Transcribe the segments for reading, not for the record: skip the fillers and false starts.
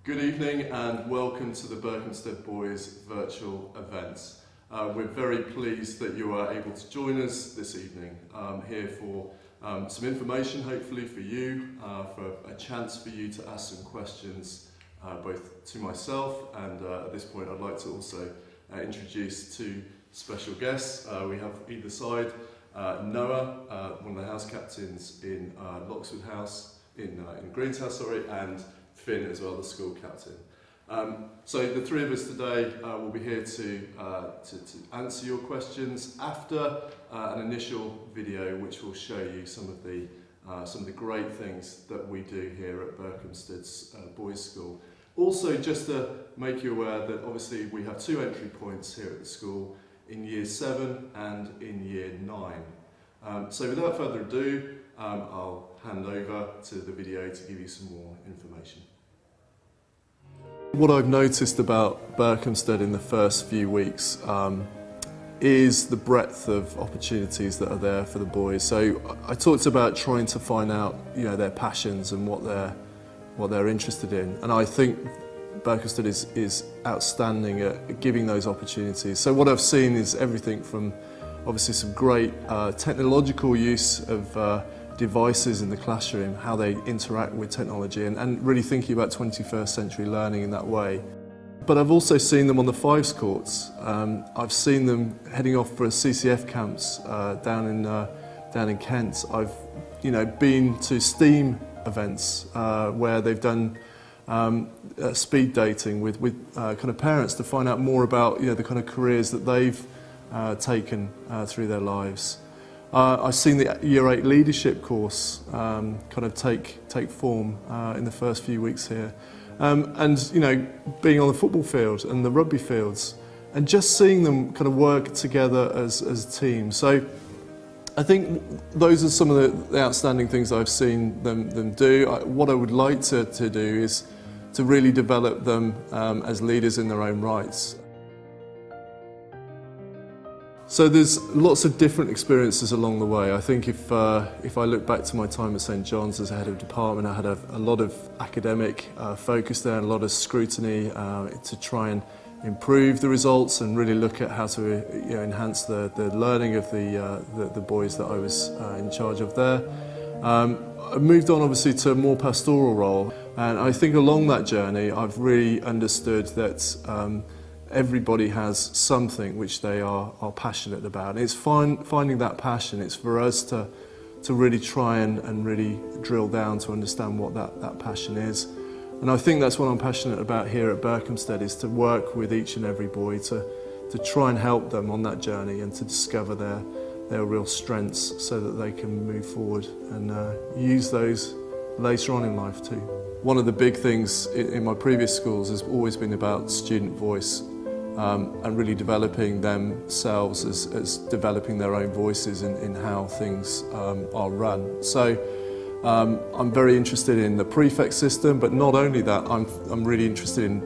Good evening and welcome to the Berkhamsted Boys virtual event. We're very pleased that you are able to join us this evening here for some information hopefully for you, for a chance for you to ask some questions both to myself and at this point I'd like to also introduce two special guests. We have either side Noah, one of the house captains in Lockswood House, in Greens House, and Finn as well, the school captain. So the three of us today will be here to answer your questions after an initial video which will show you some of the great things that we do here at Berkhamsted's Boys School. Also, just to make you aware that obviously we have two entry points here at the school, in Year 7 and in Year 9. So without further ado, I'll hand over to the video to give you some more information. What I've noticed about Berkhamsted in the first few weeks is the breadth of opportunities that are there for the boys. So I talked about trying to find out, their passions and what they're interested in, and I think Berkhamsted is outstanding at giving those opportunities. So what I've seen is everything from obviously some great technological use of devices in the classroom, how they interact with technology and really thinking about 21st century learning in that way. But I've also seen them on the fives courts. I've seen them heading off for CCF camps down in Kent. I've been to STEAM events where they've done speed dating with kind of parents to find out more about the kind of careers that they've taken through their lives. I've seen the Year 8 leadership course kind of take form in the first few weeks here. And being on the football field and the rugby fields and just seeing them kind of work together as a team. So I think those are some of the outstanding things I've seen them do. What I would like to do is to really develop them as leaders in their own rights. So there's lots of different experiences along the way. I think if I look back to my time at St John's as a head of department, I had a lot of academic focus there and a lot of scrutiny to try and improve the results and really look at how to enhance the learning of the boys that I was in charge of there. I moved on obviously to a more pastoral role, and I think along that journey I've really understood that everybody has something which they are passionate about. It's finding that passion. It's for us to really try and really drill down to understand what that passion is. And I think that's what I'm passionate about here at Berkhamsted, is to work with each and every boy to try and help them on that journey and to discover their real strengths so that they can move forward and use those later on in life too. One of the big things in my previous schools has always been about student voice. And really developing themselves as developing their own voices in how things are run. So I'm very interested in the prefect system, but not only that, I'm really interested in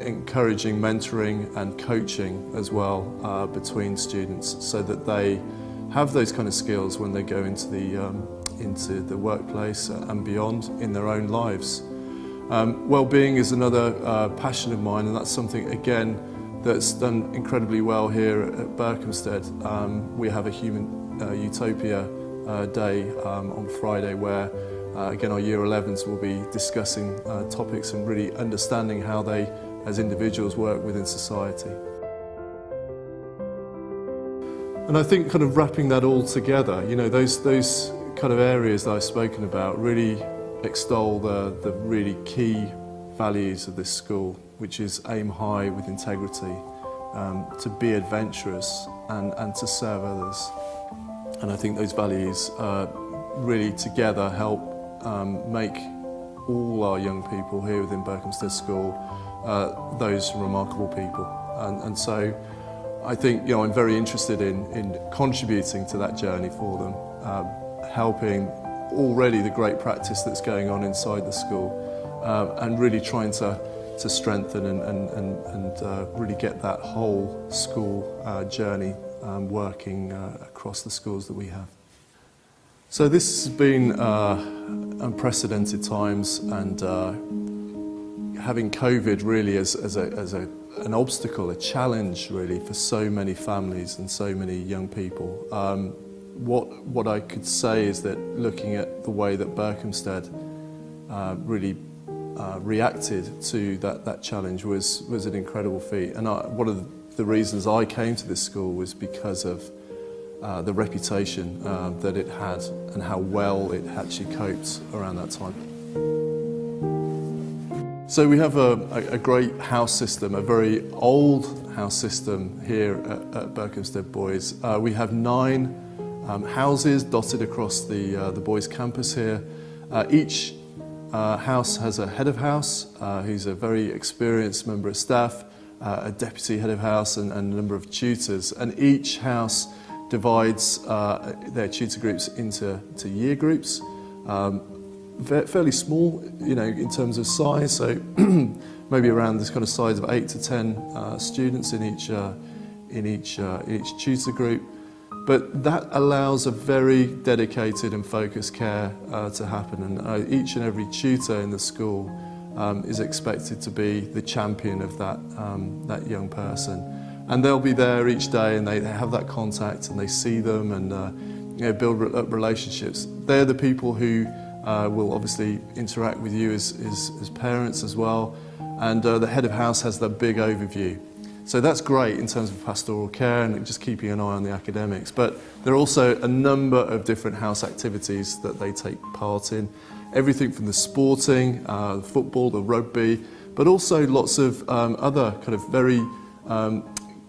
encouraging mentoring and coaching as well between students, so that they have those kind of skills when they go into the workplace and beyond in their own lives. Well-being is another passion of mine, and that's something again that's done incredibly well here at Berkhamsted. We have a Human Utopia Day on Friday where again our Year 11s will be discussing topics and really understanding how they as individuals work within society. And I think kind of wrapping that all together, those kind of areas that I've spoken about really extol the really key values of this school, which is aim high with integrity, to be adventurous and to serve others. And I think those values really together help make all our young people here within Berkhamsted School those remarkable people. And so I think I'm very interested in contributing to that journey for them, helping already the great practice that's going on inside the school, and really trying to strengthen and really get that whole school journey working across the schools that we have. So this has been unprecedented times, and having COVID really as an obstacle, a challenge really for so many families and so many young people. What I could say is that looking at the way that Berkhamsted really reacted to that challenge was an incredible feat. And one of the reasons I came to this school was because of the reputation that it had and how well it actually coped around that time. So we have a great house system, a very old house system here at Berkhamsted Boys. We have 9 houses dotted across the boys' campus here. Each house has a head of house who's a very experienced member of staff, a deputy head of house and a number of tutors, and each house divides their tutor groups into year groups. Fairly small, in terms of size, so maybe around this kind of size of 8 to 10 students in each tutor group. But that allows a very dedicated and focused care to happen, and each and every tutor in the school is expected to be the champion of that young person. And they'll be there each day, and they have that contact, and they see them, and build up relationships. They're the people who will obviously interact with you as parents as well, and the head of house has that big overview. So that's great in terms of pastoral care and just keeping an eye on the academics, but there are also a number of different house activities that they take part in. Everything from the sporting, the football, the rugby, but also lots of other kind of very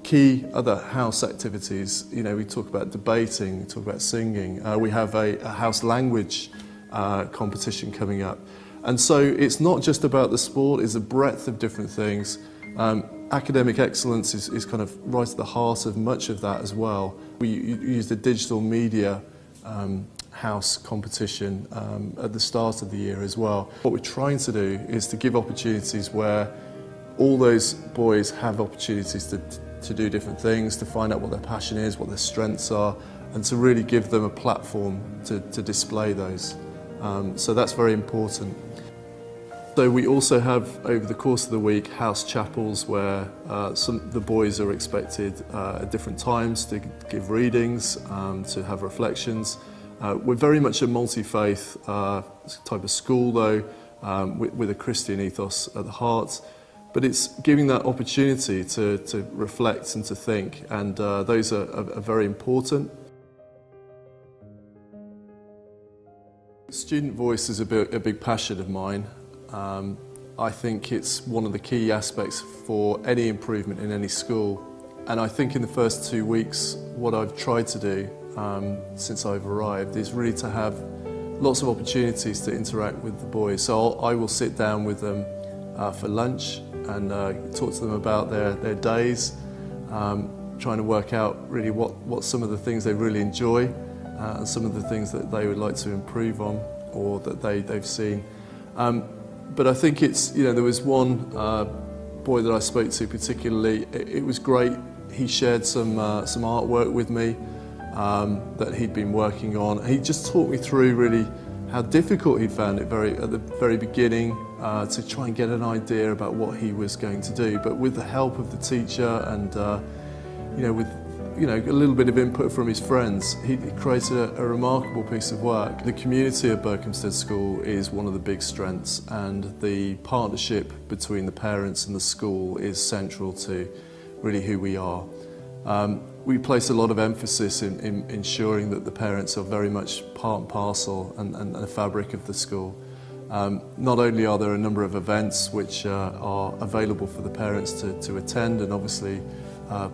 key other house activities. We talk about debating, we talk about singing, we have a house language competition coming up. And so it's not just about the sport, it's a breadth of different things. Academic excellence is kind of right at the heart of much of that as well. We use the digital media house competition at the start of the year as well. What we're trying to do is to give opportunities where all those boys have opportunities to do different things, to find out what their passion is, what their strengths are, and to really give them a platform to display those. So that's very important. So we also have, over the course of the week, house chapels where the boys are expected at different times to give readings, to have reflections. We're very much a multi-faith type of school though, with a Christian ethos at the heart. But it's giving that opportunity to reflect and to think, and those are very important. Student voice is a big passion of mine. I think it's one of the key aspects for any improvement in any school, and I think in the first 2 weeks what I've tried to do since I've arrived is really to have lots of opportunities to interact with the boys. So I will sit down with them for lunch and talk to them about their days, trying to work out really what some of the things they really enjoy and some of the things that they would like to improve on or that they've seen. But I think it's, there was one boy that I spoke to particularly. It was great. He shared some artwork with me that he'd been working on. He just talked me through really how difficult he'd found it at the very beginning to try and get an idea about what he was going to do. But with the help of the teacher and with a little bit of input from his friends, he created a remarkable piece of work. The community of Berkhamsted School is one of the big strengths, and the partnership between the parents and the school is central to really who we are. We place a lot of emphasis in ensuring that the parents are very much part and parcel and the fabric of the school. Not only are there a number of events which are available for the parents to attend, and obviously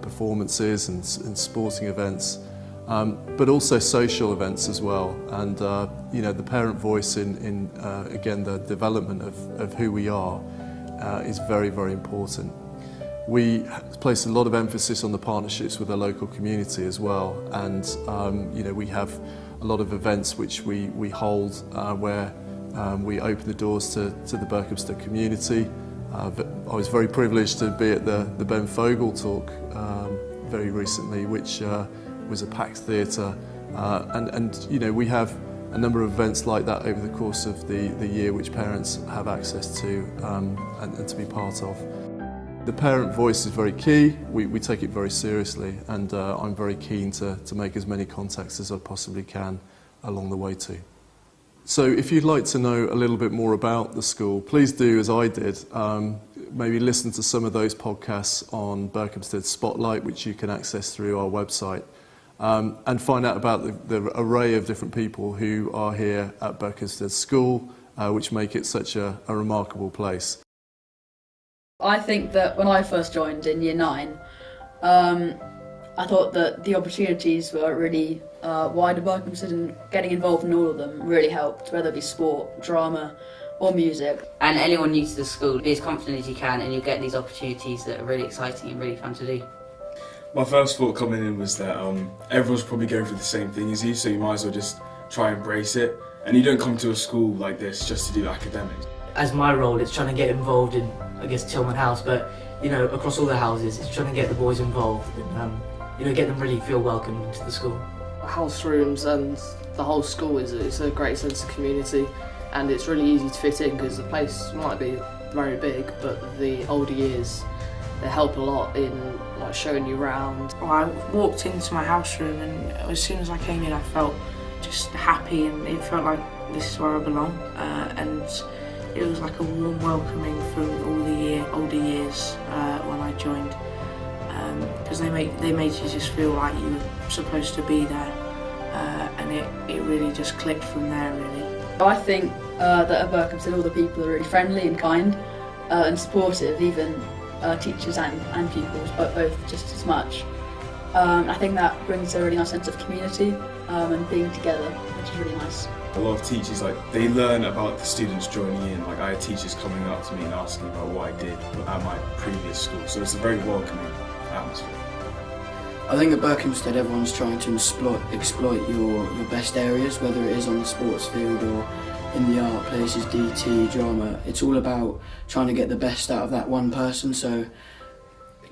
performances and sporting events, but also social events as well. And the parent voice in again the development of who we are is very, very important. We place a lot of emphasis on the partnerships with the local community as well, and we have a lot of events which we hold where we open the doors to the Berkhamsted community. I was very privileged to be at the Ben Fogle talk very recently, which was a packed theatre, and we have a number of events like that over the course of the year which parents have access to and to be part of. The parent voice is very key. We take it very seriously, and I'm very keen to make as many contacts as I possibly can along the way too. So if you'd like to know a little bit more about the school, please do as I did. Maybe listen to some of those podcasts on Berkhamsted Spotlight, which you can access through our website, and find out about the array of different people who are here at Berkhamsted School, which make it such a remarkable place. I think that when I first joined in Year 9, I thought that the opportunities were really wide at Berkhamsted, and getting involved in all of them really helped, whether it be sport, drama or music. And anyone new to the school, be as confident as you can and you'll get these opportunities that are really exciting and really fun to do. My first thought coming in was that everyone's probably going through the same thing as you, so you might as well just try and embrace it. And you don't come to a school like this just to do academics. As my role, it's trying to get involved in, I guess, Tillman House, but across all the houses, it's trying to get the boys involved and get them really feel welcome into the school. House rooms and the whole school is a great sense of community, and it's really easy to fit in because the place might be very big, but the older years, they help a lot in showing you around. I walked into my house room, and as soon as I came in I felt just happy, and it felt like this is where I belong, and it was like a warm welcoming from all the older years when I joined, because they made you just feel like you were supposed to be there, and it really just clicked from there, really. I think that at Berkhamsted all the people are really friendly and kind and supportive, even teachers and pupils, but both just as much. I think that brings a really nice sense of community and being together, which is really nice. A lot of teachers, they learn about the students joining in. I had teachers coming up to me and asking about what I did at my previous school, so it's a very welcoming atmosphere. I think at Berkhamsted everyone's trying to exploit your best areas, whether it is on the sports field or in the art places, DT, drama. It's all about trying to get the best out of that one person, so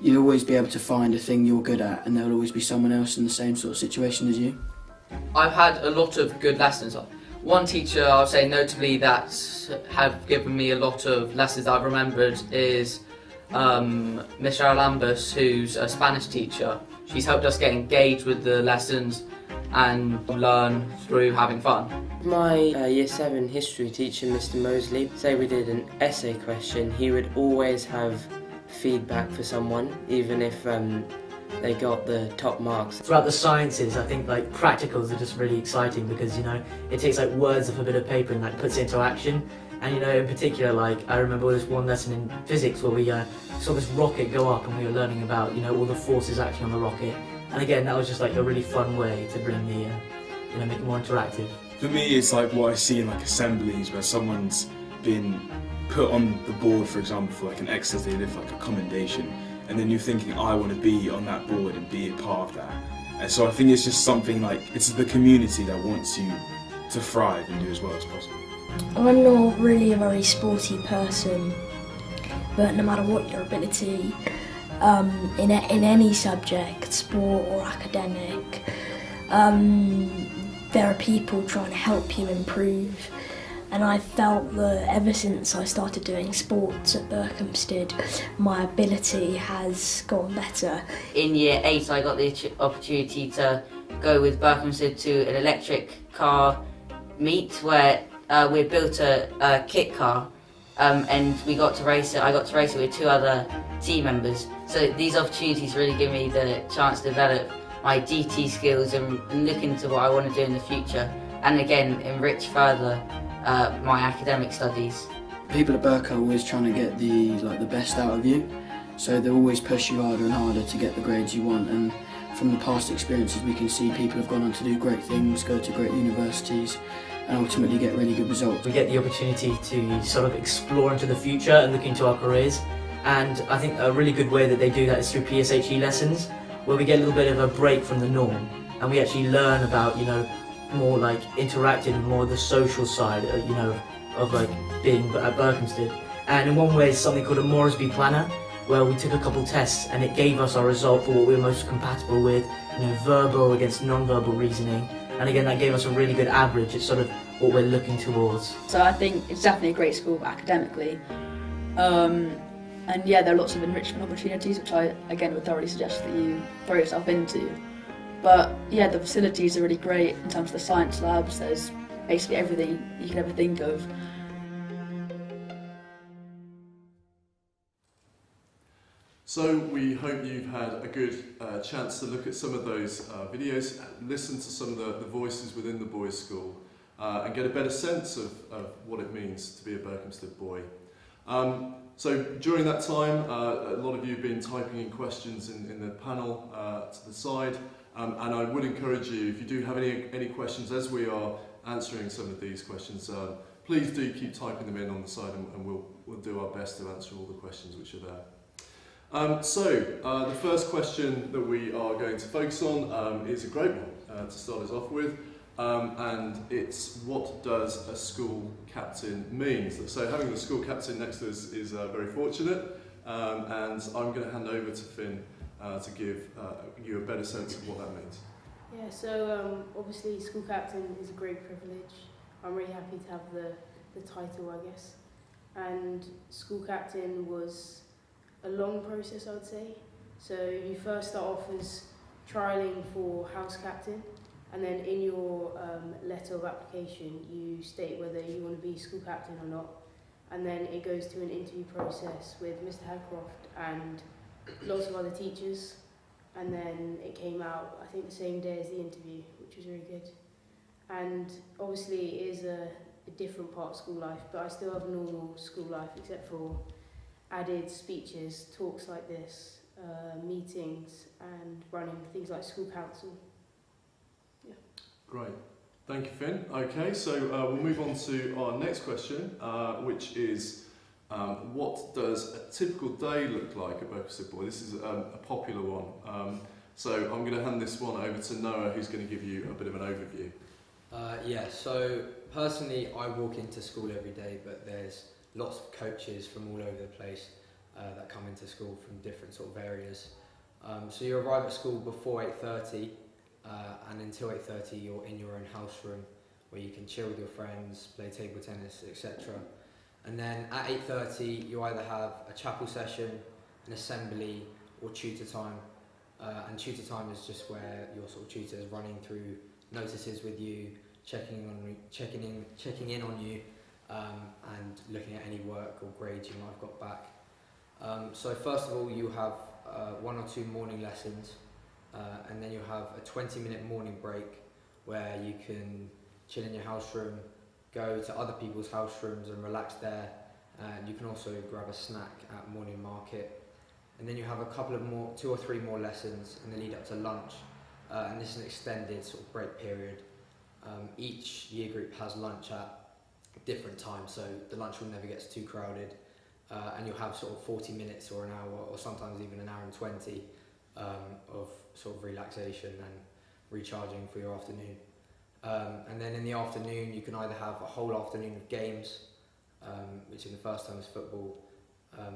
you'll always be able to find a thing you're good at, and there'll always be someone else in the same sort of situation as you. I've had a lot of good lessons. One teacher I'll say notably that have given me a lot of lessons I've remembered is Miss Aralambus, who's a Spanish teacher. She's helped us get engaged with the lessons and learn through having fun. My Year 7 history teacher, Mr. Mosley, say we did an essay question, he would always have feedback for someone, even if they got the top marks. Throughout the sciences, I think practicals are just really exciting because it takes words off a bit of paper and puts it into action. And in particular, I remember this one lesson in physics where we saw this rocket go up and we were learning about all the forces acting on the rocket. And again, that was just a really fun way to bring the make it more interactive. For me, it's what I see in assemblies where someone's been put on the board, for example, for an exercise they did, a commendation, and then you're thinking, I want to be on that board and be a part of that. And so I think it's just something it's the community that wants you to thrive and do as well as possible. I'm not really a very sporty person, but no matter what your ability, in any subject, sport or academic, there are people trying to help you improve. And I felt that ever since I started doing sports at Berkhamsted, my ability has gotten better. In Year 8 I got the opportunity to go with Berkhamsted to an electric car meet where we built a kit car and we got to race it. I got to race it with 2 other team members. So these opportunities really give me the chance to develop my DT skills and look into what I want to do in the future, and again enrich further my academic studies. People at Berk are always trying to get the best out of you, so they always push you harder and harder to get the grades you want. And from the past experiences, we can see people have gone on to do great things, go to great universities, and ultimately get really good results. We get the opportunity to sort of explore into the future and look into our careers, and I think a really good way that they do that is through PSHE lessons, where we get a little bit of a break from the norm and we actually learn about more interacting and more the social side of being at Berkhamsted. And in one way it's something called a Moresby Planner, where we took a couple tests and it gave us our result for what we were most compatible with, verbal against non-verbal reasoning. and again that gave us a really good average. It's sort of what we're looking towards. So I think it's definitely a great school academically. And yeah, there are lots of enrichment opportunities, which I, again, would thoroughly suggest that you throw yourself into. But yeah, the facilities are really great in terms of the science labs. There's basically everything you could ever think of. So we hope you've had a good chance to look at some of those videos, listen to some of the voices within the boys' school, and get a better sense of what it means to be a Berkhamsted boy. So during that time, a lot of you have been typing in questions in the panel to the side, and I would encourage you, if you do have any questions as we are answering some of these questions, please do keep typing them in on the side, and we'll do our best to answer all the questions which are there. The first question that we are going to focus on is a great one to start us off with, and it's what does a school captain mean? So having the school captain next to us is very fortunate, and I'm going to hand over to Finn to give you a better sense of what that means. Yeah, so obviously school captain is a great privilege. I'm really happy to have the title, I guess. And school captain was a long process, I would say. So you first start off as trialling for house captain, and then in your letter of application you state whether you want to be school captain or not, and then it goes to an interview process with Mr. Hadcroft and lots of other teachers, and then it came out I think the same day as the interview, which was really good. And obviously it is a different part of school life, but I still have normal school life except for added speeches, talks like this, meetings, and running things like school council. Yeah. Great. Thank you, Finn. Okay, so we'll move on to our next question, which is what does a typical day look like at Berkhamsted Boy? This is a popular one. So I'm going to hand this one over to Noah, who's going to give you a bit of an overview. Yeah, so personally I walk into school every day, but there's lots of coaches from all over the place that come into school from different sort of areas. So you arrive at school before 8:30, and until 8:30 you're in your own house room where you can chill with your friends, play table tennis, etc. And then at 8:30 you either have a chapel session, an assembly, or tutor time. And tutor time is just where your sort of tutor is running through notices with you, checking in on you, and looking at any work or grades you might have got back. So first of all you have 1 or 2 morning lessons, and then you have a 20-minute morning break where you can chill in your house room, go to other people's house rooms and relax there, and you can also grab a snack at morning market. And then you have a couple of 2 or 3 more lessons and they lead up to lunch, and this is an extended sort of break period. Each year group has lunch at different times, so the lunchroom never gets too crowded, and you'll have sort of 40 minutes or an hour, or sometimes even an hour and 20 of sort of relaxation and recharging for your afternoon. And then in the afternoon you can either have a whole afternoon of games, which in the first term is football,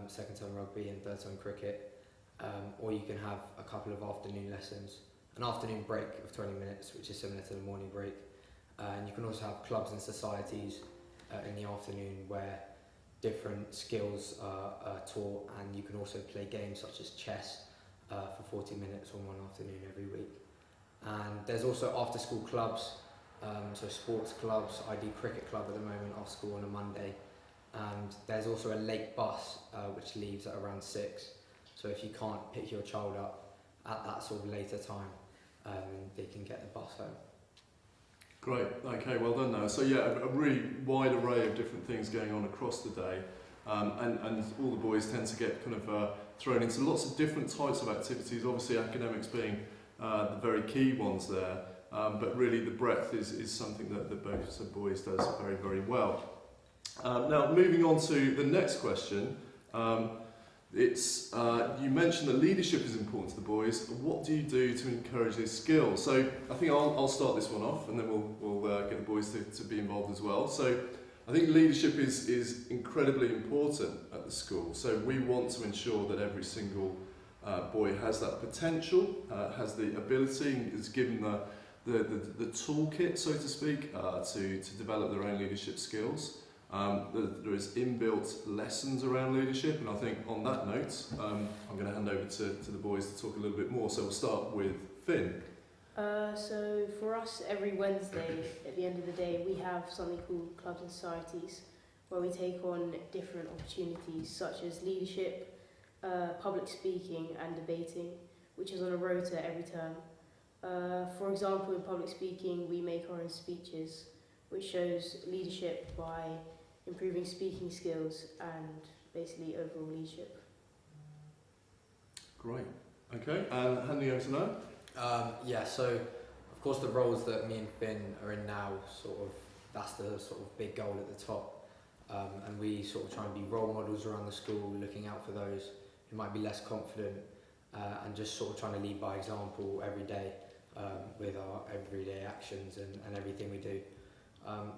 second term rugby, and third term cricket, or you can have a couple of afternoon lessons, an afternoon break of 20 minutes, which is similar to the morning break, and you can also have clubs and societies in the afternoon where different skills are taught, and you can also play games such as chess for 40 minutes on one afternoon every week. And there's also after school clubs, so sports clubs. I do cricket club at the moment after school on a Monday, and there's also a late bus which leaves at around 6, so if you can't pick your child up at that sort of later time, they can get the bus home. Great, okay, well done now. So yeah, a really wide array of different things going on across the day, and all the boys tend to get kind of thrown into lots of different types of activities, obviously academics being the very key ones there, but really the breadth is something that the Berkhamsted Boys does very, very well. Now moving on to the next question, you mentioned that leadership is important to the boys. What do you do to encourage these skills? So I think I'll start this one off, and then we'll get the boys to be involved as well. So I think leadership is incredibly important at the school. So we want to ensure that every single boy has that potential, has the ability, is given the toolkit, so to speak, to develop their own leadership skills. There is inbuilt lessons around leadership, and I think on that note, I'm going to hand over to the boys to talk a little bit more. So we'll start with Finn. So for us, every Wednesday at the end of the day, we have something called Clubs and Societies, where we take on different opportunities such as leadership, public speaking and debating, which is on a rota every term. For example, in public speaking, we make our own speeches, which shows leadership by improving speaking skills and basically overall leadership. Great. Okay, and handing over to Noah. Yeah, so of course the roles that me and Finn are in now, that's the sort of big goal at the top. And we sort of try and be role models around the school, looking out for those who might be less confident, and just sort of trying to lead by example every day with our everyday actions and everything we do.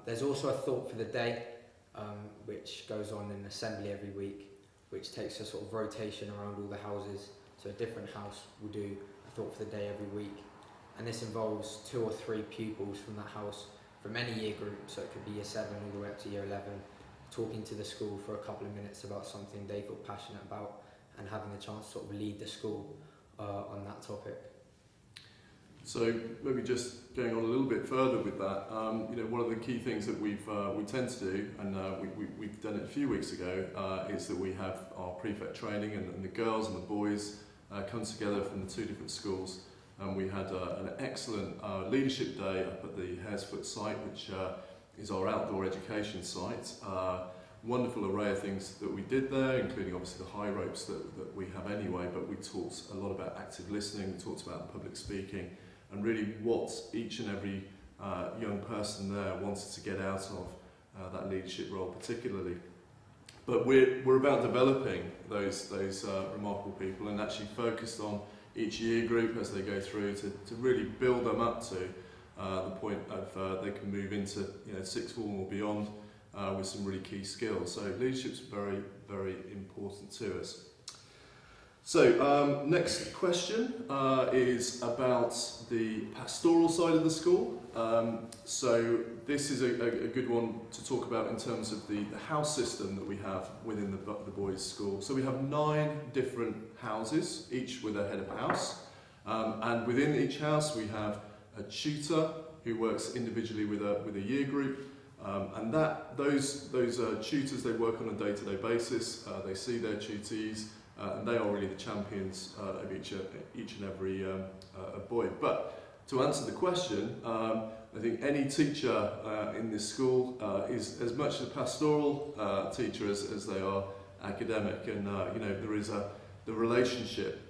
There's also a thought for the day, which goes on in assembly every week, which takes a sort of rotation around all the houses. So a different house will do a thought for the day every week. And this involves 2 or 3 pupils from that house from any year group, so it could be year 7 all the way up to year 11, talking to the school for a couple of minutes about something they feel passionate about and having the chance to sort of lead the school on that topic. So maybe just going on a little bit further with that, one of the key things that we tend to do, and we've done it a few weeks ago, is that we have our prefect training, and the girls and the boys come together from the 2 different schools, and we had an excellent leadership day up at the Haresfoot site, which is our outdoor education site. Wonderful array of things that we did there, including obviously the high ropes that we have anyway, but we talked a lot about active listening, we talked about public speaking, and really what each and every young person there wanted to get out of that leadership role particularly. But we're about developing those remarkable people and actually focused on each year group as they go through to really build them up to the point of they can move into sixth form or beyond with some really key skills. So leadership's very, very important to us. So next question is about the pastoral side of the school. So this is a good one to talk about in terms of the house system that we have within the boys' school. So we have 9 different houses, each with a head of house. And within each house we have a tutor who works individually with a year group. And those tutors, they work on a day-to-day basis. They see their tutees. And they are really the champions of each and every boy. But to answer the question, I think any teacher in this school is as much a pastoral teacher as they are academic, and there is the relationship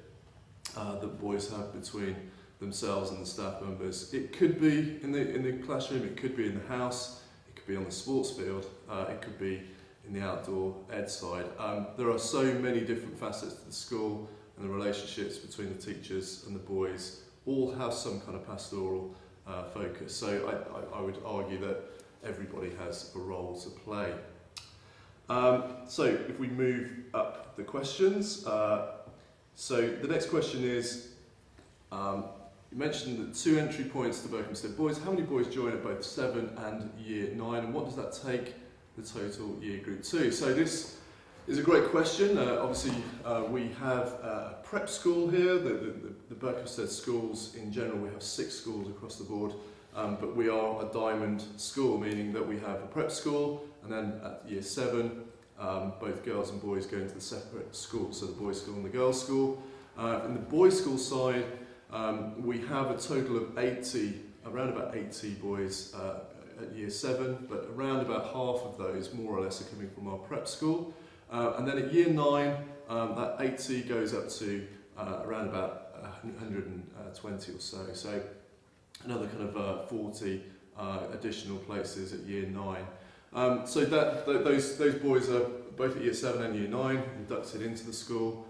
that boys have between themselves and the staff members. It could be in the classroom, it could be in the house, it could be on the sports field, it could be in the outdoor ed side. There are so many different facets to the school, and the relationships between the teachers and the boys all have some kind of pastoral focus. So I would argue that everybody has a role to play. So if we move up the questions, so the next question is, you mentioned the 2 entry points to Berkhamsted Boys. How many boys join at both 7 and year 9, and what does that take the total year group to? So this is a great question. Obviously we have a prep school here. The Berkhamsted schools in general, we have 6 schools across the board, but we are a diamond school, meaning that we have a prep school, and then at year 7 both girls and boys go into the separate schools, so the boys' school and the girls' school. In the boys' school side, we have a total of around about 80 boys at year 7, but around about half of those more or less are coming from our prep school. And then at year 9, that 80 goes up to around about 120 or so. So another kind of 40 additional places at year 9. So those boys are both at year 7 and year 9 inducted into the school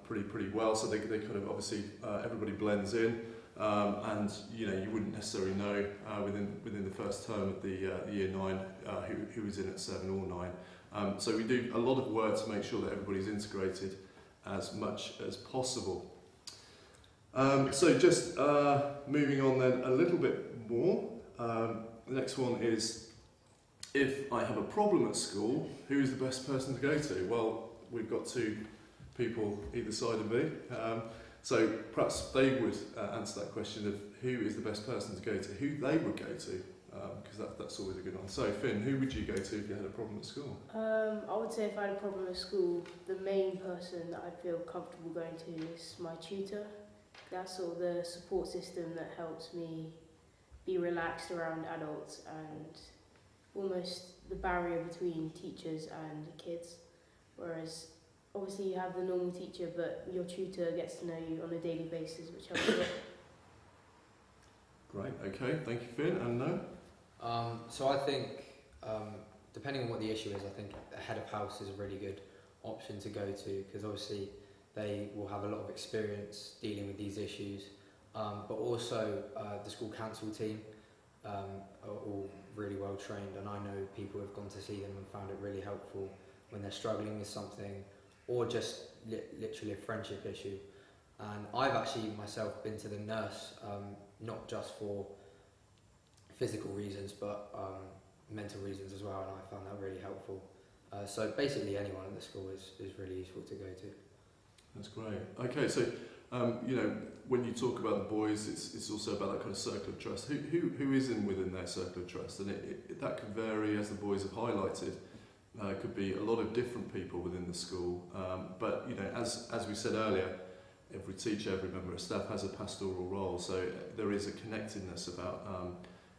pretty well. So they kind of obviously everybody blends in. And you wouldn't necessarily know within the first term of the year 9 who was in at 7 or 9. So we do a lot of work to make sure that everybody's integrated as much as possible. So just moving on then a little bit more. The next one is, if I have a problem at school, who is the best person to go to? Well, we've got two people either side of me. So perhaps they would answer that question of who is the best person to go to, who they would go to, because that's always a good one. So Finn, who would you go to if you had a problem at school? I would say if I had a problem at school, the main person that I'd feel comfortable going to is my tutor. That's sort of the support system that helps me be relaxed around adults and almost the barrier between teachers and kids. Whereas obviously you have the normal teacher, but your tutor gets to know you on a daily basis, which helps a lot. Great, okay, thank you Finn. And Noah? So I think, depending on what the issue is, I think a head of house is a really good option to go to, because obviously they will have a lot of experience dealing with these issues, but also the school council team are all really well trained, and I know people who have gone to see them and found it really helpful when they're struggling with something, or just literally a friendship issue. And I've actually myself been to the nurse, not just for physical reasons, but mental reasons as well, and I found that really helpful. So basically anyone at the school is really useful to go to. That's great. Okay, so you know, when you talk about the boys, it's also about that kind of circle of trust. Who is within their circle of trust, and that could vary, as the boys have highlighted. It could be a lot of different people within the school, but you know, as we said earlier, every teacher, every member of staff has a pastoral role, so there is a connectedness about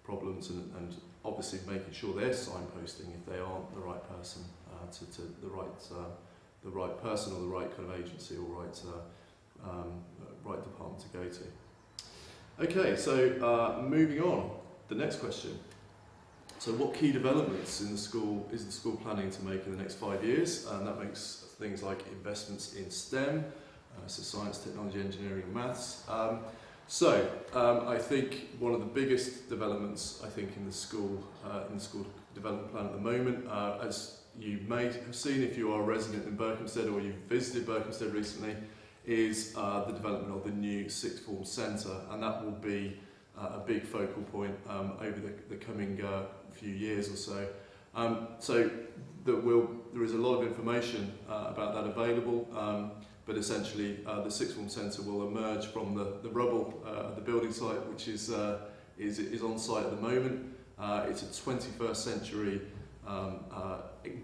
problems and obviously making sure they're signposting if they aren't the right person to the right person or the right kind of agency or right department to go to. Okay, so moving on, the next question. So what key developments in the school is the school planning to make in the next 5 years? And that makes things like investments in STEM, so science, technology, engineering, and maths. I think one of the biggest developments I think in the school development plan at the moment, as you may have seen if you are a resident in Berkhamsted or you've visited Berkhamsted recently, is the development of the new sixth form centre, and that will be a big focal point over the coming few years or so. There is a lot of information about that available, but essentially the sixth form centre will emerge from the rubble of the building site, which is on site at the moment. It's a 21st century,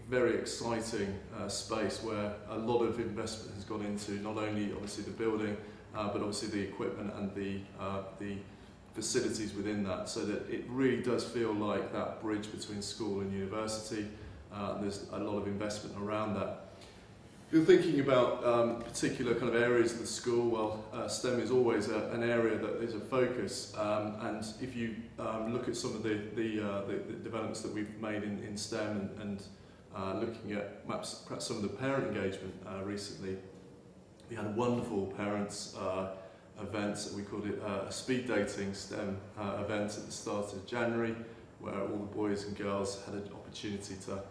very exciting space where a lot of investment has gone into not only obviously the building, but obviously the equipment and the facilities within that, so that it really does feel like that bridge between school and university. There's a lot of investment around that. If you're thinking about particular kind of areas of the school, well, STEM is always an area that is a focus, and if you look at some of the developments that we've made in STEM and looking at perhaps some of the parent engagement recently, we had a wonderful parents event, we called it a speed dating STEM event at the start of January, where all the boys and girls had an opportunity to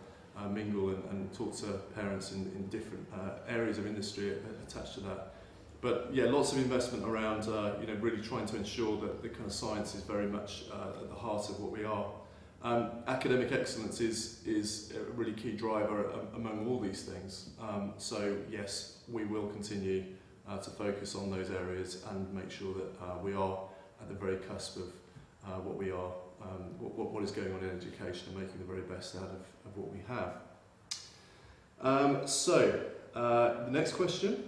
mingle and talk to parents in different areas of industry attached to that. But yeah, lots of investment around you know, really trying to ensure that the kind of science is very much at the heart of what we are. Academic excellence is a really key driver among all these things. So yes, we will continue to focus on those areas and make sure that we are at the very cusp of what we are, what is going on in education and making the very best out of what we have. The next question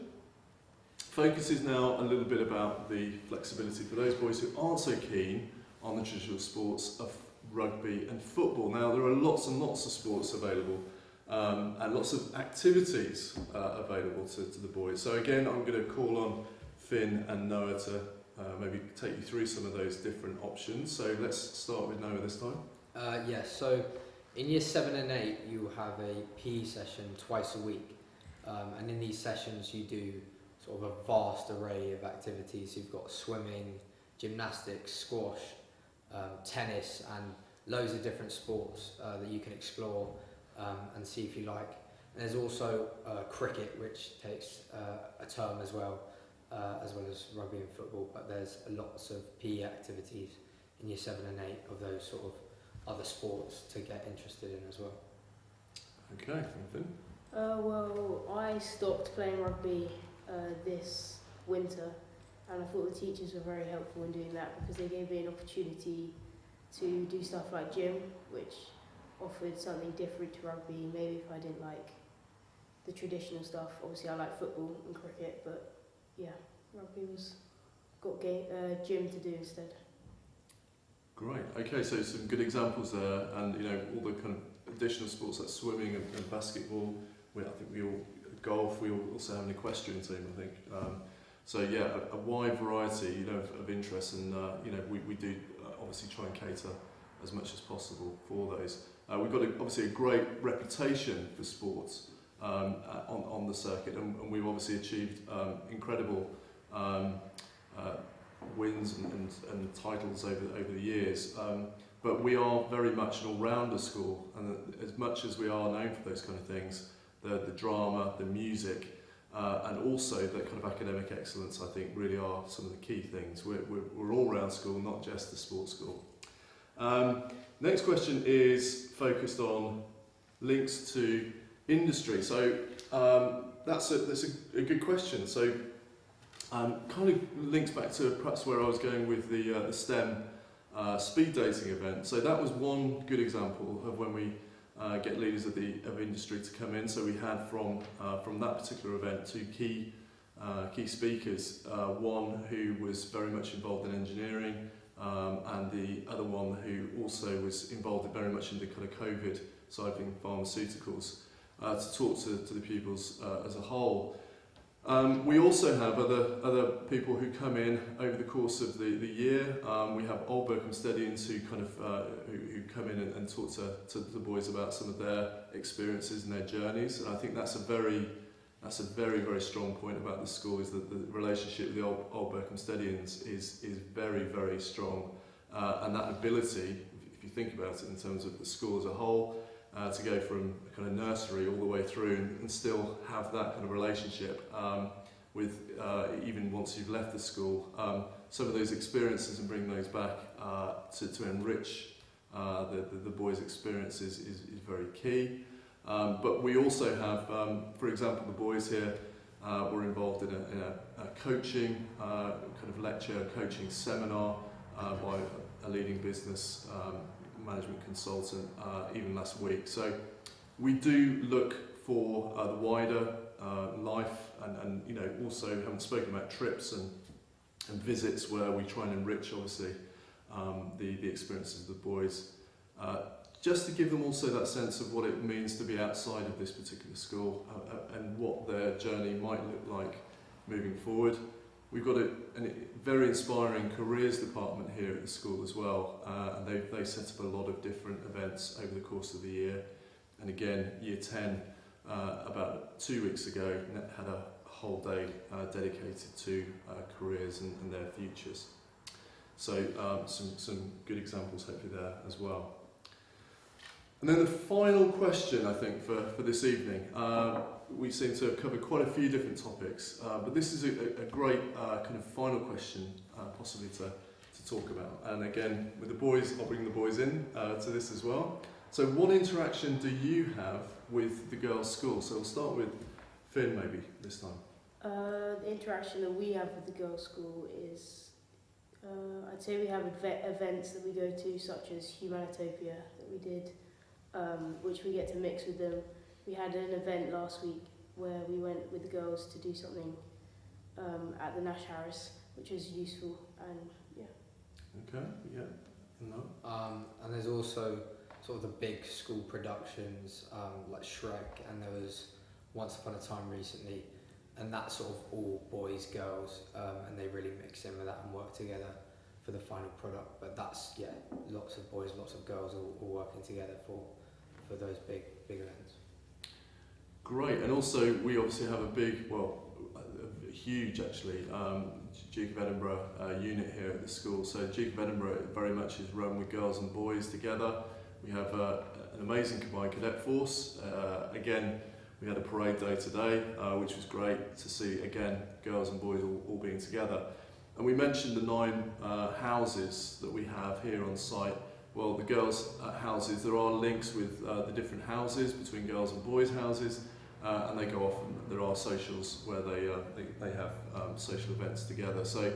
focuses now a little bit about the flexibility for those boys who aren't so keen on the traditional sports of rugby and football. Now there are lots and lots of sports available and lots of activities available to the boys. So again, I'm going to call on Finn and Noah to maybe take you through some of those different options. So let's start with Noah this time. Yes, so in year 7 and 8 you have a PE session twice a week, and in these sessions you do sort of a vast array of activities. You've got swimming, gymnastics, squash, tennis, and loads of different sports that you can explore and see if you like. And there's also cricket, which takes a term as well. as well as rugby and football, but there's lots of PE activities in year 7 and 8 of those sort of other sports to get interested in as well. Okay, Nathan. Well, I stopped playing rugby this winter, and I thought the teachers were very helpful in doing that because they gave me an opportunity to do stuff like gym, which offered something different to rugby. Maybe if I didn't like the traditional stuff. Obviously I like football and cricket, but yeah, rugby was got gym to do instead. Great. Okay, so some good examples there, and you know, all the kind of additional sports like swimming and basketball. I think we all golf. We also have an equestrian team, I think. So yeah, a wide variety, you know, of interests, and you know, we do obviously try and cater as much as possible for those. We've got obviously a great reputation for sports on the circuit, and we've obviously achieved incredible wins and titles over the years. But we are very much an all-rounder school, and as much as we are known for those kind of things, the drama, the music, and also the kind of academic excellence, I think, really are some of the key things. We're all-round school, not just a sports school. Next question is focused on links to industry. So that's a good question. So kind of links back to perhaps where I was going with the STEM speed dating event. So that was one good example of when we get leaders of industry to come in. So we had from that particular event two key speakers. One who was very much involved in engineering, and the other one who also was involved very much in the kind of COVID side of pharmaceuticals, to talk to the pupils as a whole. We also have other people who come in over the course of the year. We have Old Berkhamstedians who kind of who come in and talk to the boys about some of their experiences and their journeys. And I think that's a very very strong point about the school, is that the relationship with the Old Berkhamstedians is very very strong, and that ability, if you think about it in terms of the school as a whole, to go from kind of nursery all the way through and still have that kind of relationship with even once you've left the school. Some of those experiences and bring those back to enrich the boys' experiences is very key. But we also have, for example, the boys here were involved in a coaching kind of lecture, coaching seminar by a leading business management consultant even last week. So we do look for the wider life, and you know, also haven't spoken about trips and visits where we try and enrich obviously the experiences of the boys, just to give them also that sense of what it means to be outside of this particular school, and what their journey might look like moving forward. We've got a very inspiring careers department here at the school as well, and they set up a lot of different events over the course of the year. And again, year 10, about 2 weeks ago, had a whole day dedicated to careers and their futures. So some good examples hopefully there as well. And then the final question, I think, for this evening. We seem to have covered quite a few different topics, but this is a great kind of final question possibly to talk about. And again, with the boys, I'll bring the boys in to this as well. So what interaction do you have with the girls' school? So we'll start with Finn maybe this time. The interaction that we have with the girls' school is, I'd say we have events that we go to, such as Humanitopia that we did, which we get to mix with them. We had an event last week where we went with the girls to do something at the Nash Harris, which was useful, and yeah. Okay, yeah. No. And there's also sort of the big school productions like Shrek, and there was Once Upon a Time recently, and that's sort of all boys, girls, and they really mix in with that and work together for the final product. But that's, yeah, lots of boys, lots of girls all working together for those big events. Great, and also we obviously have a huge actually, Duke of Edinburgh unit here at the school. So Duke of Edinburgh very much is run with girls and boys together. We have an amazing combined cadet force. Again, We had a parade day today, which was great to see, again, girls and boys all being together. And we mentioned the 9 houses that we have here on site. Well, the girls' houses, there are links with the different houses between girls and boys' houses, and they go off and there are socials where they have social events together. So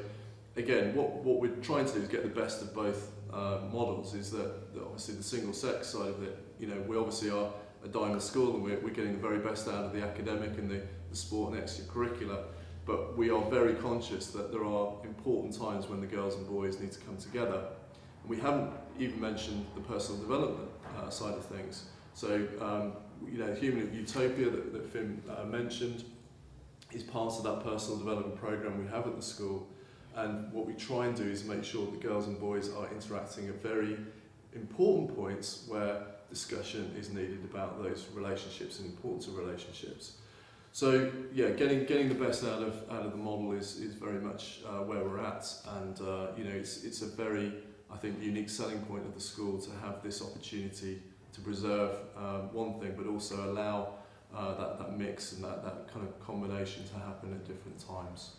again, what we're trying to do is get the best of both models. Is that obviously the single sex side of it, you know, we obviously are a diamond school and we're getting the very best out of the academic and the sport and extracurricular, but we are very conscious that there are important times when the girls and boys need to come together. And we haven't even mentioned the personal development side of things. So you know, Human Utopia that Finn mentioned is part of that personal development program we have at the school. And what we try and do is make sure that girls and boys are interacting at very important points where discussion is needed about those relationships and importance of relationships. So yeah, getting the best out of the model is very much where we're at, and you know, it's a very, I think, unique selling point of the school to have this opportunity to preserve one thing, but also allow that mix and that kind of combination to happen at different times.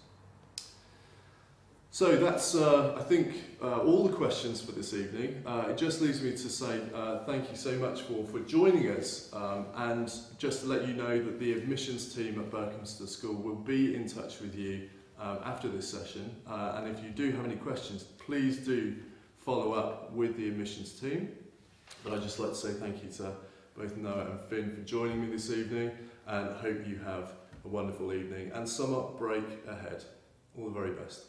So that's, I think, all the questions for this evening. It just leaves me to say thank you so much for joining us, and just to let you know that the admissions team at Berkhamsted School will be in touch with you after this session, and if you do have any questions, please do follow up with the admissions team. But I'd just like to say thank you to both Noah and Finn for joining me this evening, and hope you have a wonderful evening and summer break ahead. All the very best.